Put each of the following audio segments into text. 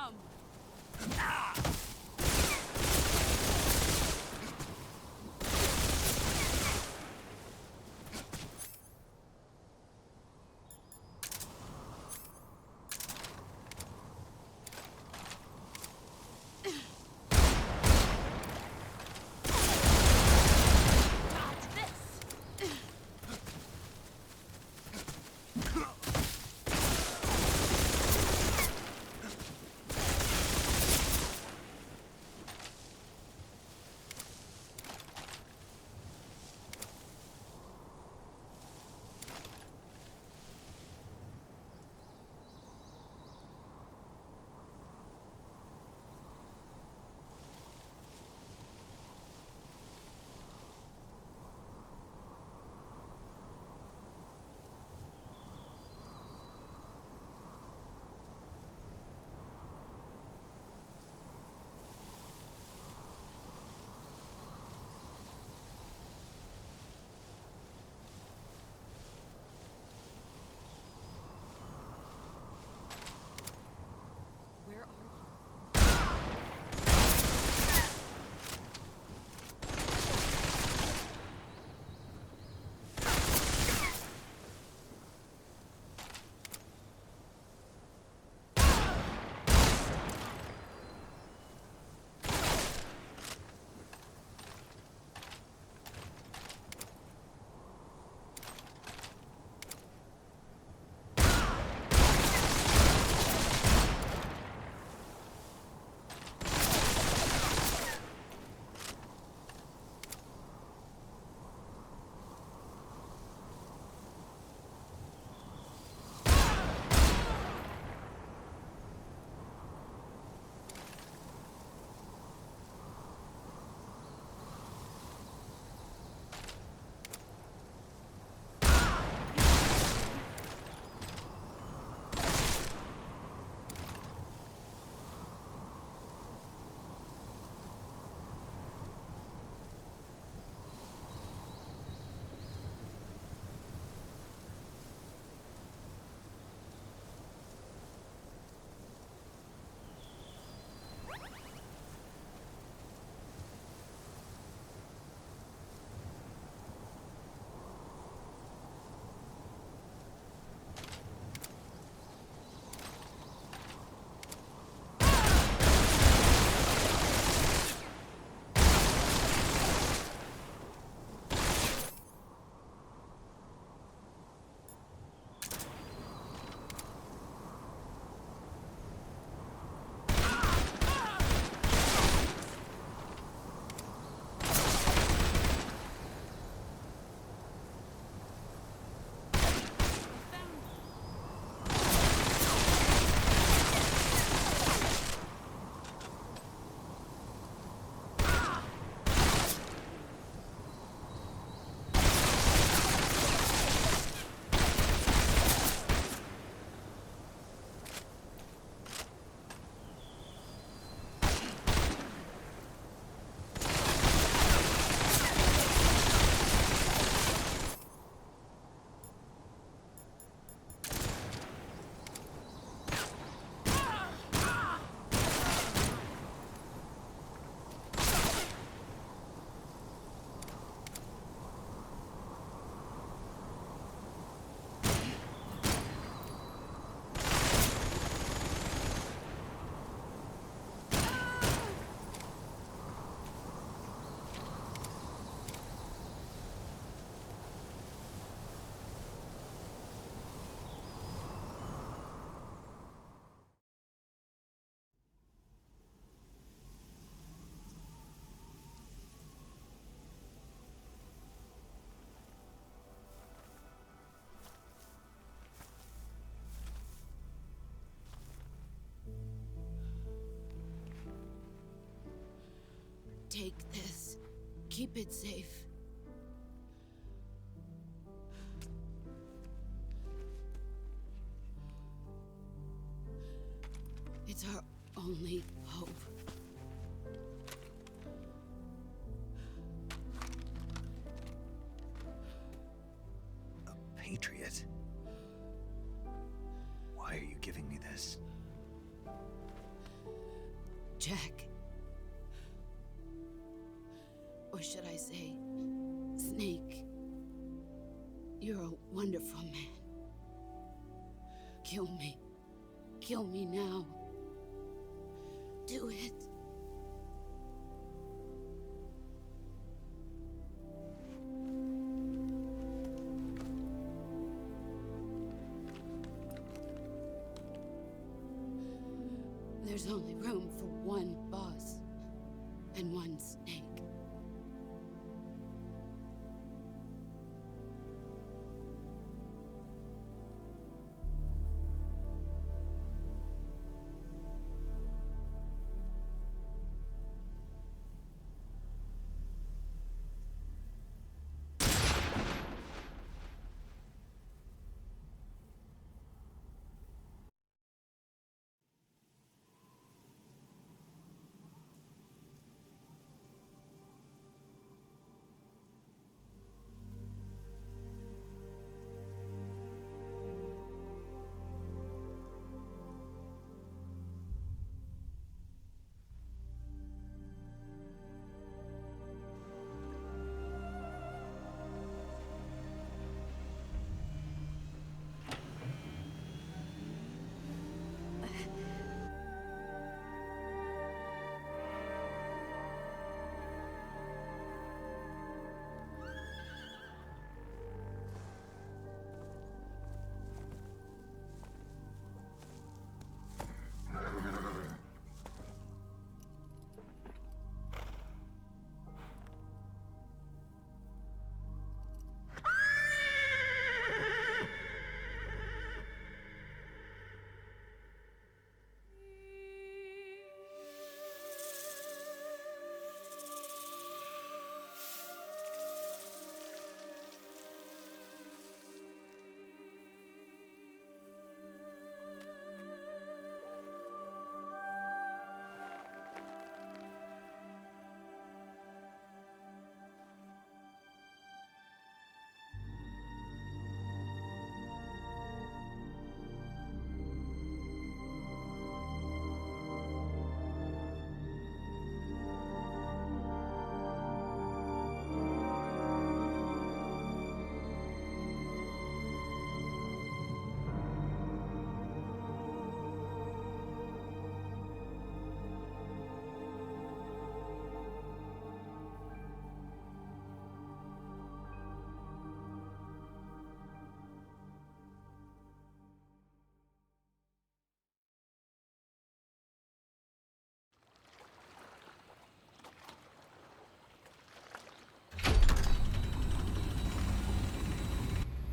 Come! Take this. Keep it safe. It's our only hope. A patriot? Why are you giving me this? Jack. Or should I say, Snake. You're a wonderful man. Kill me. Kill me now. Do it. There's only room for one boss and one snake.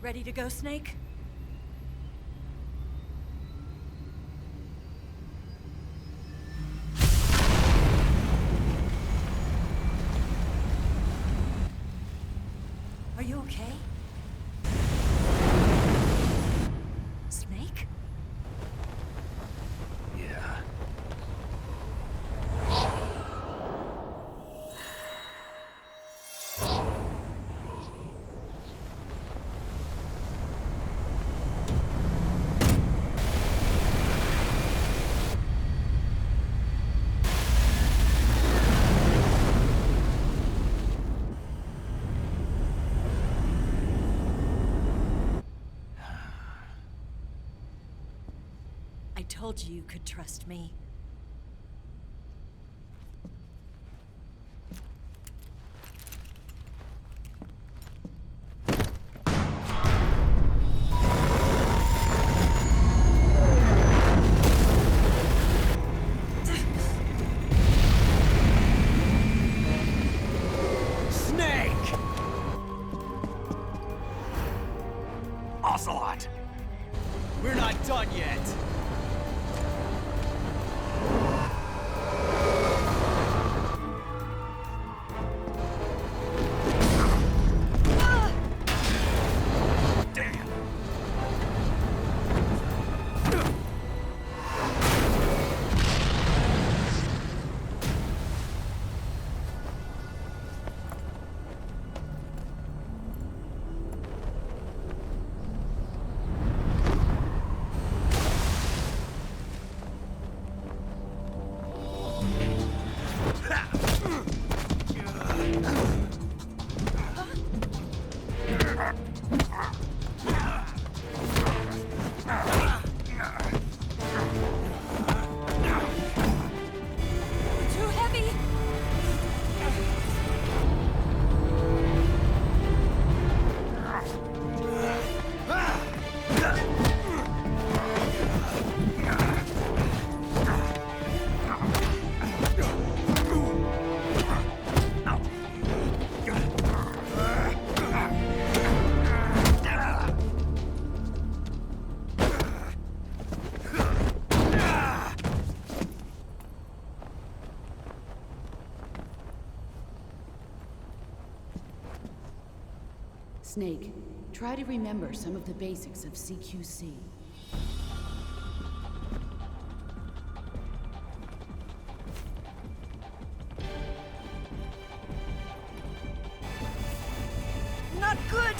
Ready to go, Snake? Are you okay? Snake? Yeah. I told you you could trust me. Snake! Ocelot! We're not done yet! Snake, try to remember some of the basics of CQC. Not good!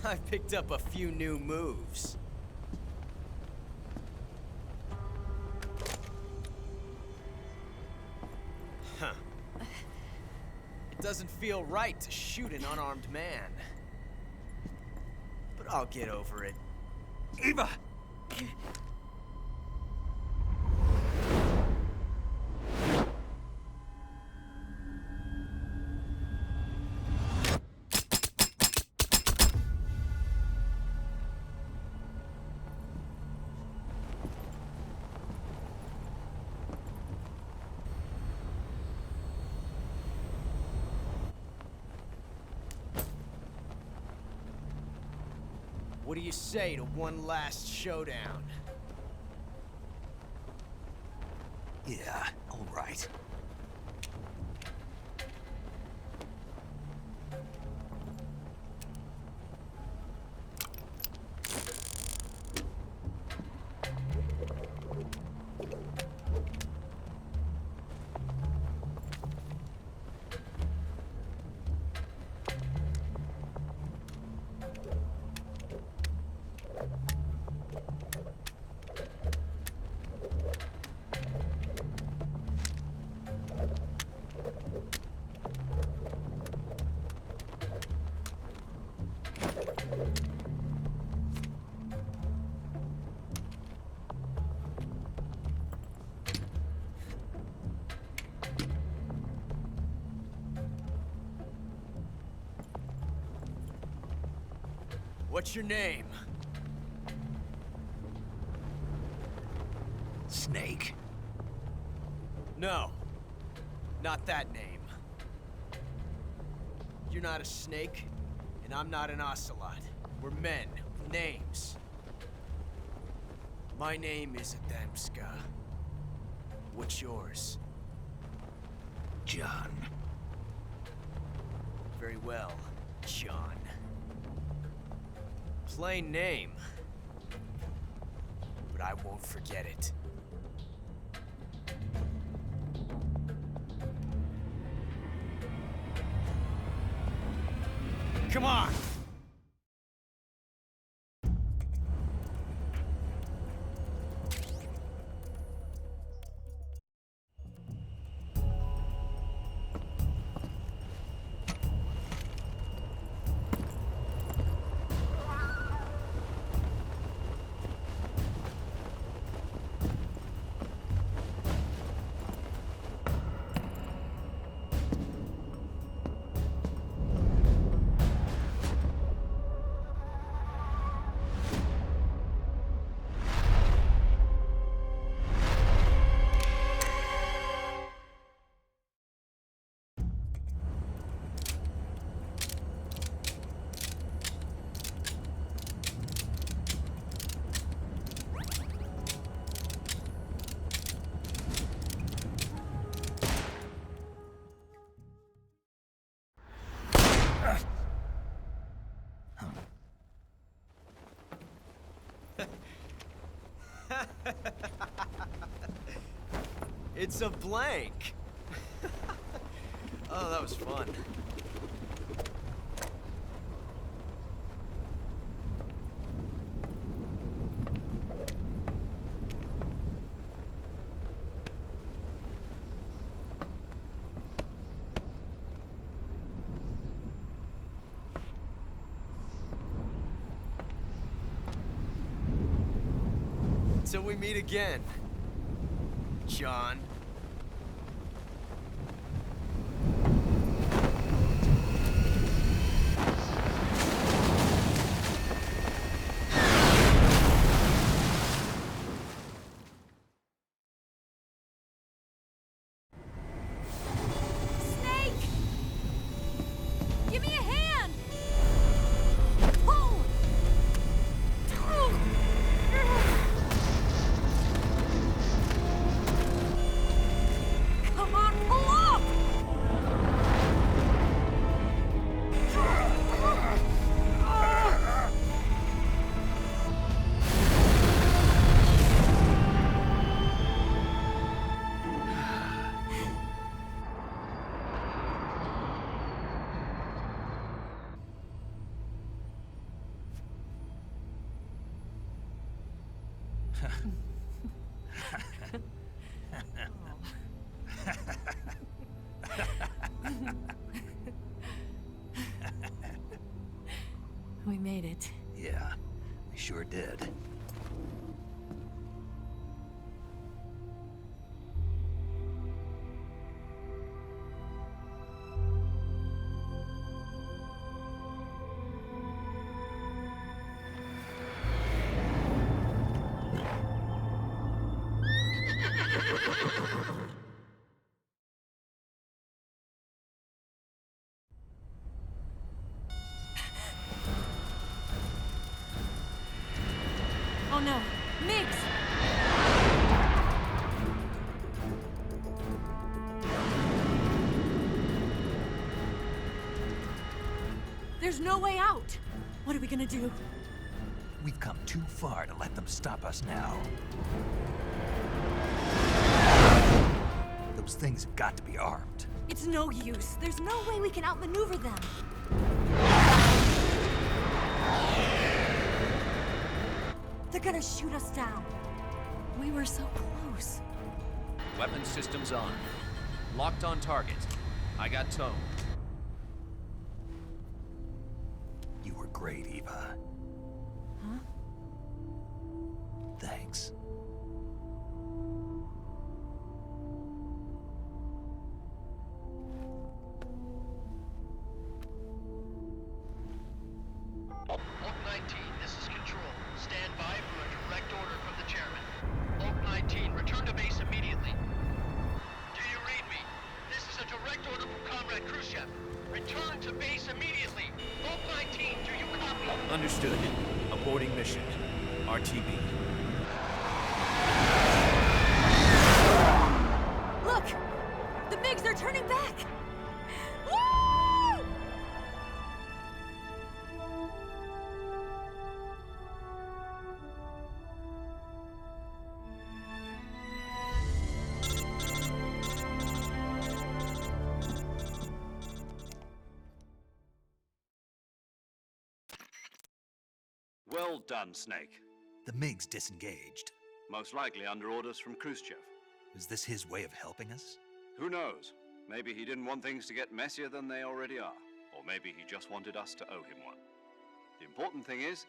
I picked up a few new moves. Huh. It doesn't feel right to shoot an unarmed man. But I'll get over it. Eva! What do you say to one last showdown? Yeah, all right. What's your name? Snake. No. Not that name. You're not a snake, and I'm not an ocelot. We're men with names. My name is Adamska. What's yours? John. Very well, John. Plain name. But I won't forget it. Come on! It's a blank. Oh, that was fun. Until we meet again, John. Give me a hand! Pull! Come on, pull up! We made it. Yeah, we sure did. Oh no, Migs! There's no way out! What are we gonna do? We've come too far to let them stop us now. Those things have got to be armed. It's no use. There's no way we can outmaneuver them. They're gonna shoot us down. We were so close. Weapon systems on. Locked on target. I got tone. You were great, Eva. Huh? Thanks. Oak 19, this is Control. Stand by for a direct order from the chairman. Oak 19, return to base immediately. Do you read me? This is a direct order from Comrade Khrushchev. Return to base immediately. Oak 19, do you copy? Understood. Aborting mission. RTB. Look! The MiGs are turning back! Woo! Well done, Snake. The MiGs disengaged. Most likely under orders from Khrushchev. Is this his way of helping us? Who knows? Maybe he didn't want things to get messier than they already are. Or maybe he just wanted us to owe him one. The important thing is,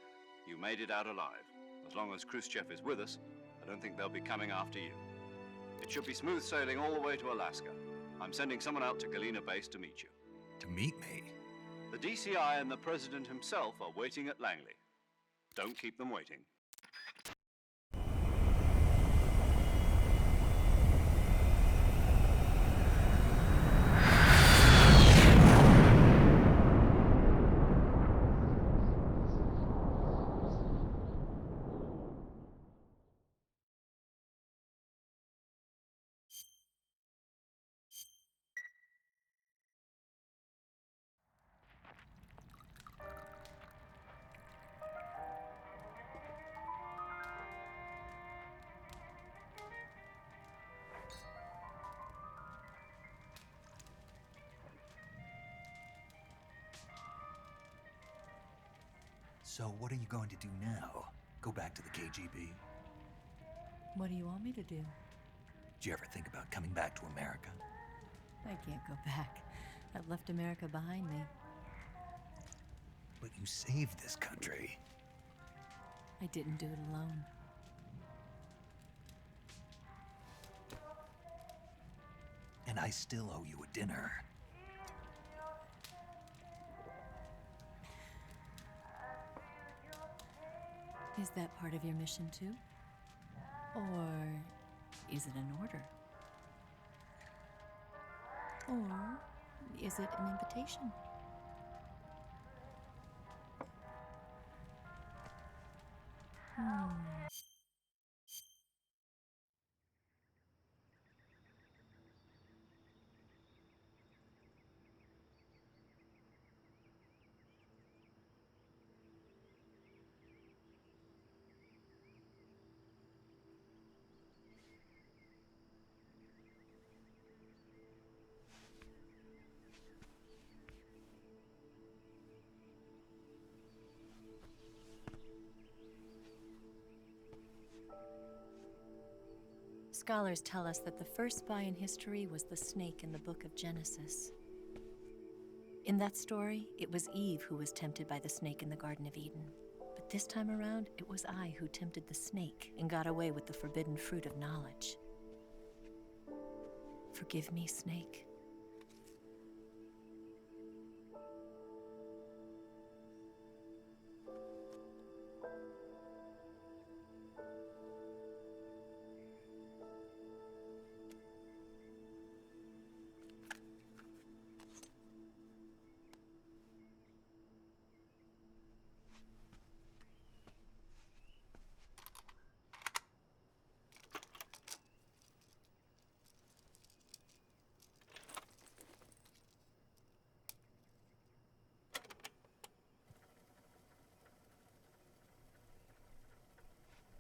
you made it out alive. As long as Khrushchev is with us, I don't think they'll be coming after you. It should be smooth sailing all the way to Alaska. I'm sending someone out to Galena Base to meet you. To meet me? The DCI and the President himself are waiting at Langley. Don't keep them waiting. So what are you going to do now? Go back to the KGB? What do you want me to do? Did you ever think about coming back to America? I can't go back. I've left America behind me. But you saved this country. I didn't do it alone. I still owe you a dinner. Is that part of your mission too? Or is it an order? Or is it an invitation? Scholars tell us that the first spy in history was the snake in the book of Genesis. In that story, it was Eve who was tempted by the snake in the Garden of Eden. But this time around, it was I who tempted the snake and got away with the forbidden fruit of knowledge. Forgive me, snake.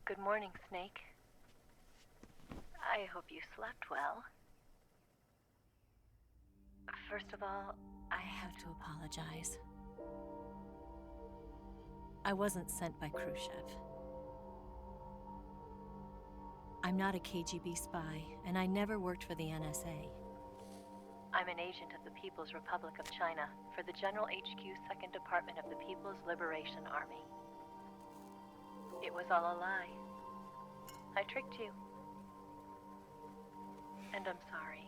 Good morning, Snake. I hope you slept well. First of all, I have to apologize. I wasn't sent by Khrushchev. I'm not a KGB spy, and I never worked for the NSA. I'm an agent of the People's Republic of China for the General HQ 2nd Department of the People's Liberation Army. It was all a lie. I tricked you. And I'm sorry.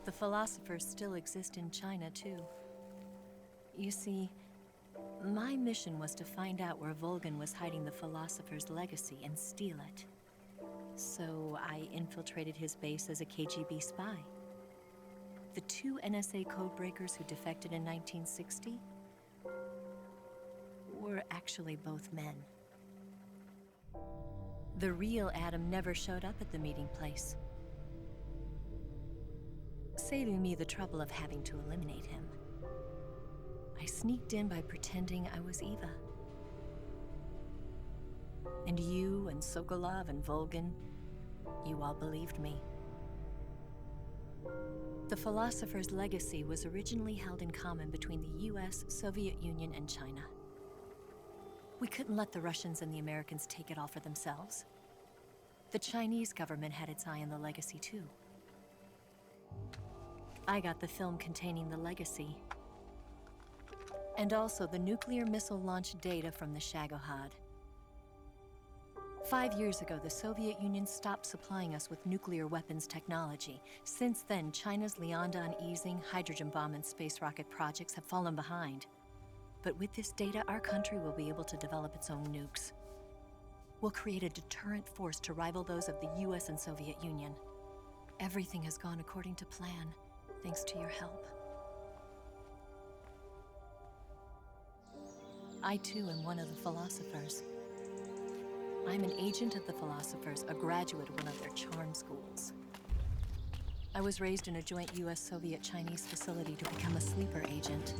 The philosophers still exist in China, too. You see, my mission was to find out where Volgan was hiding the philosopher's legacy and steal it. So I infiltrated his base as a KGB spy. The 2 NSA codebreakers who defected in 1960 were actually both men. The real Adam never showed up at the meeting place, saving me the trouble of having to eliminate him. I sneaked in by pretending I was Eva. And you and Sokolov and Volgan, you all believed me. The philosopher's legacy was originally held in common between the US, Soviet Union, and China. We couldn't let the Russians and the Americans take it all for themselves. The Chinese government had its eye on the legacy too. I got the film containing the legacy, and also the nuclear missile launch data from the Shagohod. 5 years ago, the Soviet Union stopped supplying us with nuclear weapons technology. Since then, China's Liaodong easing, hydrogen bomb, and space rocket projects have fallen behind. But with this data, our country will be able to develop its own nukes. We'll create a deterrent force to rival those of the US and Soviet Union. Everything has gone according to plan, thanks to your help. I too am one of the philosophers. I'm an agent of the philosophers, a graduate of one of their charm schools. I was raised in a joint US-Soviet-Chinese facility to become a sleeper agent.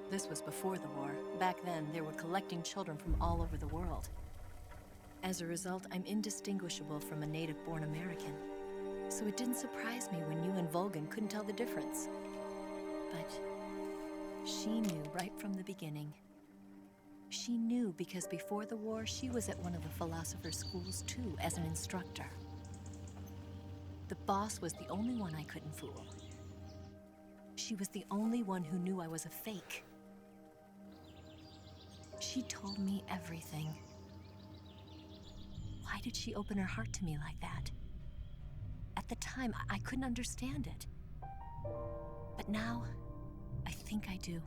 This was before the war. Back then, they were collecting children from all over the world. As a result, I'm indistinguishable from a native-born American. So it didn't surprise me when you and Volgan couldn't tell the difference. But she knew right from the beginning. She knew because before the war, she was at one of the philosopher's schools too, as an instructor. The boss was the only one I couldn't fool. She was the only one who knew I was a fake. She told me everything. Why did she open her heart to me like that? At the time, I couldn't understand it. But now, I think I do.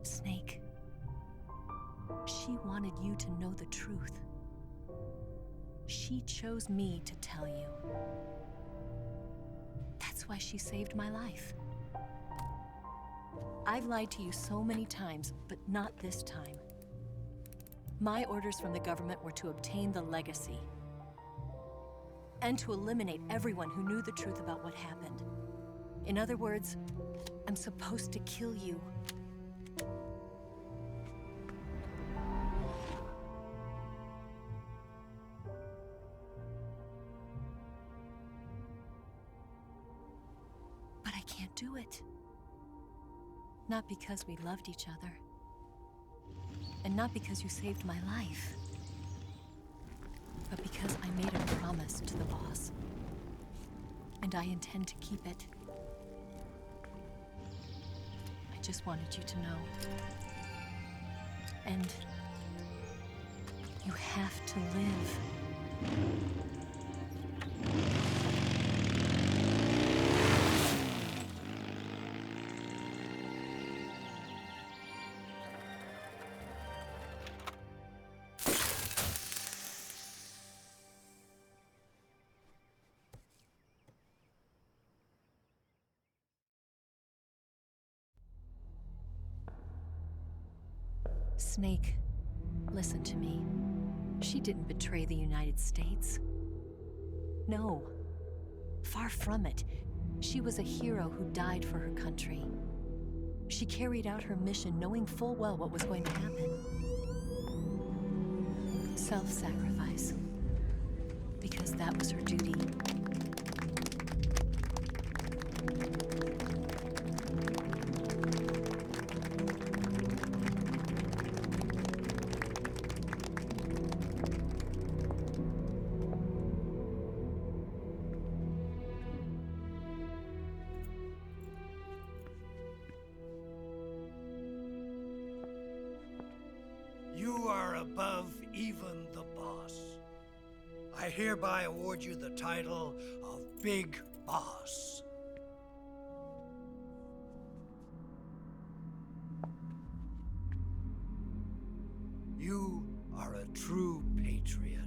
Snake, she wanted you to know the truth. She chose me to tell you. That's why she saved my life. I've lied to you so many times, but not this time. My orders from the government were to obtain the legacy and to eliminate everyone who knew the truth about what happened. In other words, I'm supposed to kill you. But I can't do it. Not because we loved each other. And not because you saved my life. But because I made a promise to the boss. And I intend to keep it. I just wanted you to know. And you have to live. Snake, listen to me. She didn't betray the United States. No, far from it. She was a hero who died for her country. She carried out her mission knowing full well what was going to happen. Self-sacrifice. Because that was her duty. You are above even the boss. I hereby award you the title of Big Boss. You are a true patriot.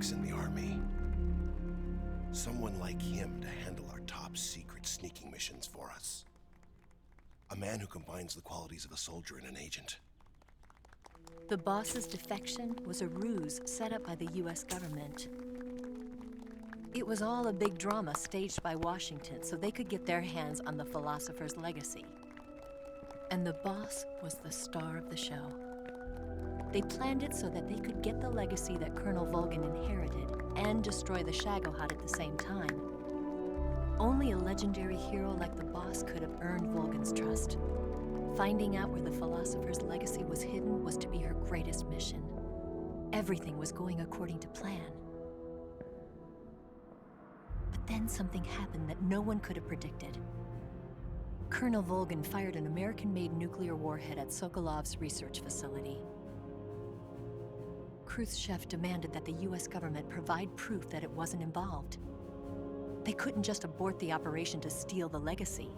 In the Army. Someone like him to handle our top secret sneaking missions for us. A man who combines the qualities of a soldier and an agent. The boss's defection was a ruse set up by the US government. It was all a big drama staged by Washington so they could get their hands on the philosopher's legacy. And the boss was the star of the show. They planned it so that they could get the legacy that Colonel Volgin inherited and destroy the Shagohod at the same time. Only a legendary hero like the boss could have earned Volgin's trust. Finding out where the philosopher's legacy was hidden was to be her greatest mission. Everything was going according to plan. But then something happened that no one could have predicted. Colonel Volgin fired an American-made nuclear warhead at Sokolov's research facility. Khrushchev demanded that the US government provide proof that it wasn't involved. They couldn't just abort the operation to steal the legacy.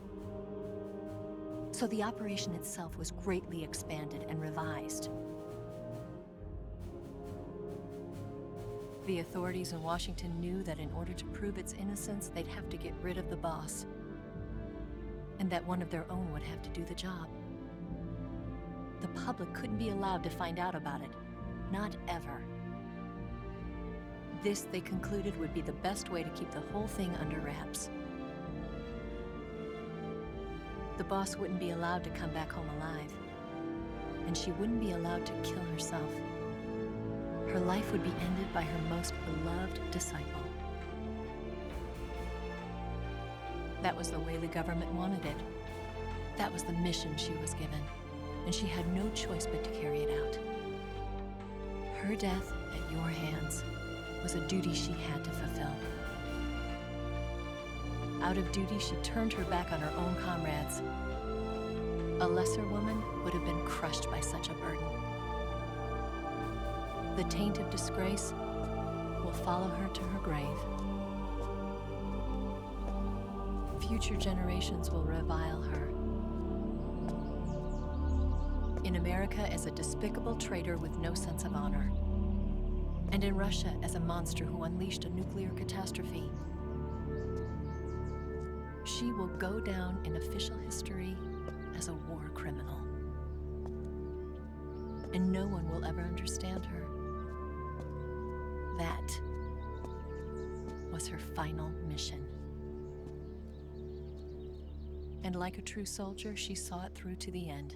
So the operation itself was greatly expanded and revised. The authorities in Washington knew that in order to prove its innocence, they'd have to get rid of the boss, and that one of their own would have to do the job. The public couldn't be allowed to find out about it, not ever. This, they concluded, would be the best way to keep the whole thing under wraps. The boss wouldn't be allowed to come back home alive, and she wouldn't be allowed to kill herself. Her life would be ended by her most beloved disciple. That was the way the government wanted it. That was the mission she was given, and she had no choice but to carry it out. Her death at your hands was a duty she had to fulfill. Out of duty, she turned her back on her own comrades. A lesser woman would have been crushed by such a burden. The taint of disgrace will follow her to her grave. Future generations will revile her. In America as a despicable traitor with no sense of honor. And in Russia as a monster who unleashed a nuclear catastrophe. She will go down in official history as a war criminal. And no one will ever understand her. That was her final mission. And like a true soldier, she saw it through to the end.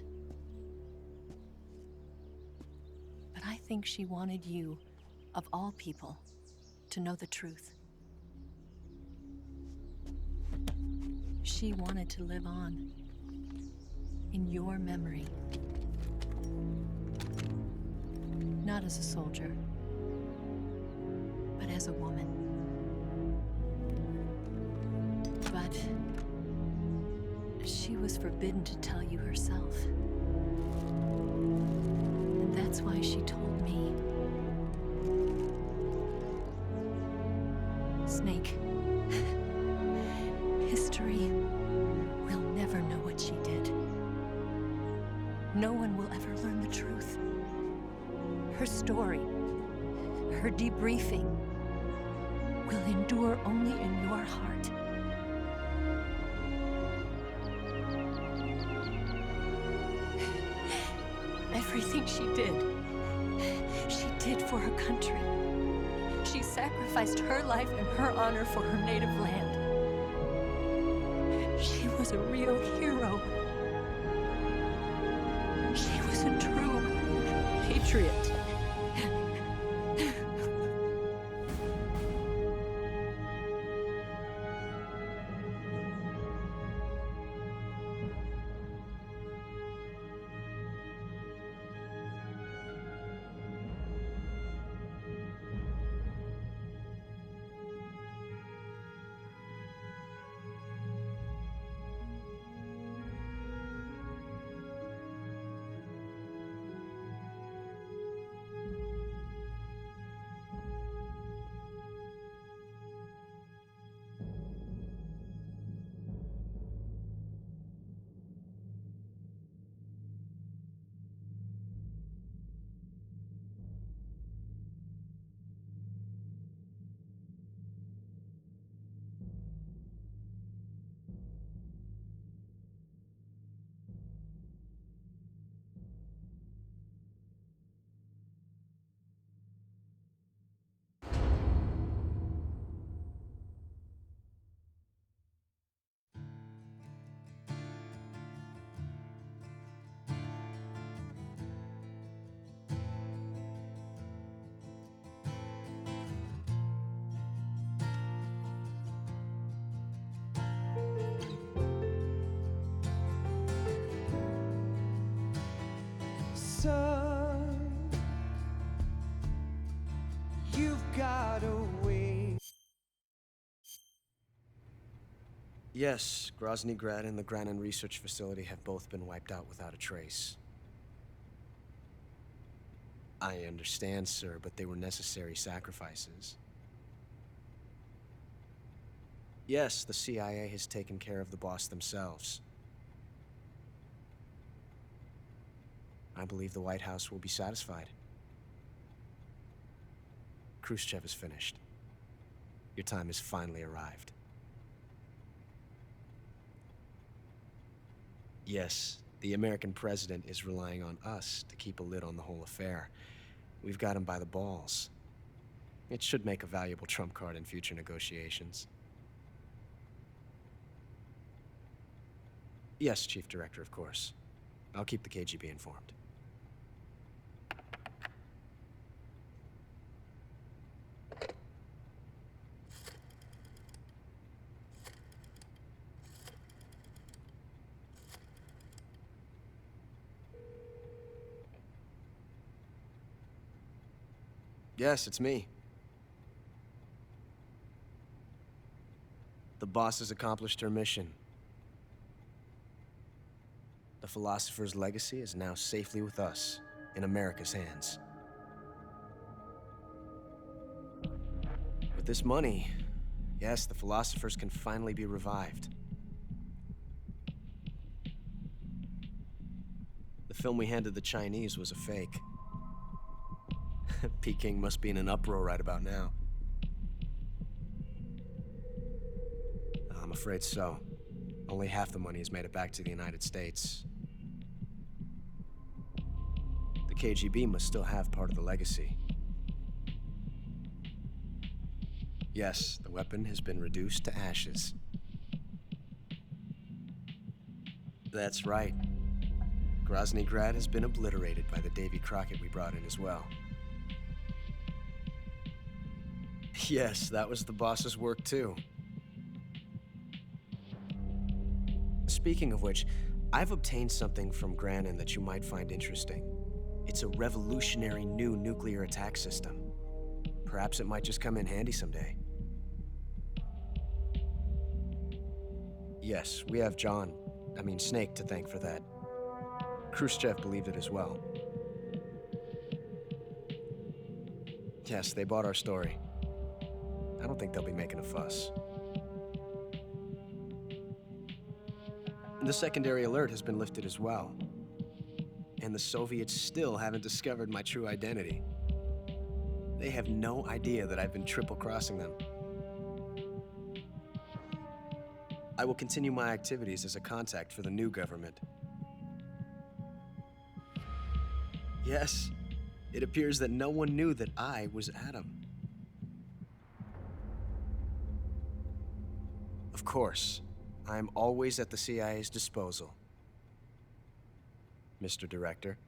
But I think she wanted you, of all people, to know the truth. She wanted to live on in your memory. Not as a soldier, but as a woman. But she was forbidden to tell you herself. And that's why she told me. Snake, history will never know what she did. No one will ever learn the truth. Her story, her debriefing, will endure only in your heart. Everything she did for her country. She sacrificed her life and her honor for her native land. She was a real hero. She was a true patriot. Son, you've got away. Yes, Grozny Grad and the Granin Research Facility have both been wiped out without a trace. I understand, sir, but they were necessary sacrifices. Yes, the CIA has taken care of the boss themselves. I believe the White House will be satisfied. Khrushchev is finished. Your time has finally arrived. Yes, the American president is relying on us to keep a lid on the whole affair. We've got him by the balls. It should make a valuable trump card in future negotiations. Yes, Chief Director, of course. I'll keep the KGB informed. Yes, it's me. The boss has accomplished her mission. The philosopher's legacy is now safely with us, in America's hands. With this money, yes, the philosophers can finally be revived. The film we handed the Chinese was a fake. Peking must be in an uproar right about now. I'm afraid so. Only half the money has made it back to the United States. The KGB must still have part of the legacy. Yes, the weapon has been reduced to ashes. That's right. Grozny Grad has been obliterated by the Davy Crockett we brought in as well. Yes, that was the boss's work too. Speaking of which, I've obtained something from Granin that you might find interesting. It's a revolutionary new nuclear attack system. Perhaps it might just come in handy someday. Yes, we have Snake to thank for that. Khrushchev believed it as well. Yes, they bought our story. I don't think they'll be making a fuss. The secondary alert has been lifted as well. And the Soviets still haven't discovered my true identity. They have no idea that I've been triple-crossing them. I will continue my activities as a contact for the new government. Yes, it appears that no one knew that I was Adam. Of course, I'm always at the CIA's disposal, Mr. Director.